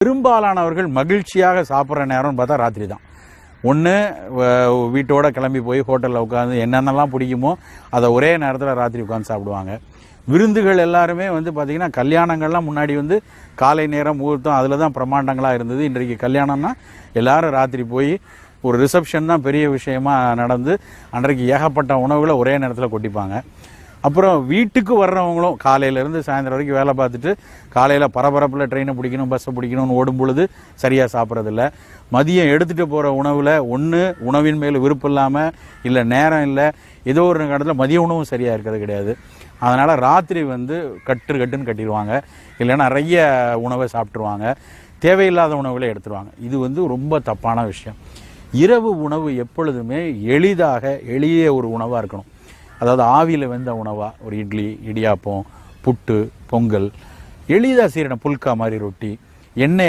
பெரும்பாலானவர்கள் மகிழ்ச்சியாக சாப்பிட்ற நேரம்னு பார்த்தா ராத்திரி தான். ஒன்று வீட்டோட கிளம்பி போய் ஹோட்டலில் உட்காந்து என்னென்னலாம் பிடிக்குமோ அதை ஒரே நேரத்தில் ராத்திரி உட்காந்து சாப்பிடுவாங்க. விருந்துகள் எல்லாருமே பார்த்திங்கன்னா கல்யாணங்கள்லாம் முன்னாடி காலை நேரம் முகூர்த்தம் அதில் தான் பிரமாண்டங்களாக இருந்தது. இன்றைக்கு கல்யாணம்னா எல்லோரும் ராத்திரி போய் ஒரு ரிசப்ஷன் தான் பெரிய விஷயமா நடந்து அன்றைக்கு ஏகப்பட்ட உணவுகளை ஒரே நேரத்தில் கொட்டிப்பாங்க. அப்புறம் வீட்டுக்கு வர்றவங்களும் காலையிலேருந்து சாயந்தரம் வரைக்கும் வேலை பார்த்துட்டு காலையில் பரபரப்பில் ட்ரெயினை பிடிக்கணும் பஸ்ஸை பிடிக்கணும்னு ஓடும் பொழுது சரியாக சாப்பிட்றதில்ல. மதியம் எடுத்துகிட்டு போகிற உணவில் ஒன்று உணவின் மேல் விருப்பம் இல்லாமல் இல்லை நேரம் இல்லை ஏதோ ஒரு இடத்துல மதிய உணவும் சரியாக இருக்கிறது கிடையாது. அதனால் ராத்திரி கட்டுன்னு கட்டிடுவாங்க, இல்லைன்னா நிறைய உணவை சாப்பிட்ருவாங்க, தேவையில்லாத உணவுகளை எடுத்துருவாங்க. இது ரொம்ப தப்பான விஷயம். இரவு உணவு எப்பொழுதுமே எளிய ஒரு உணவாக இருக்கணும். அதாவது ஆவியில் வெந்த உணவாக ஒரு இட்லி, இடியாப்பம், புட்டு, பொங்கல், எளிதாக செய்கிற புல்கா மாதிரி ரொட்டி, எண்ணெய்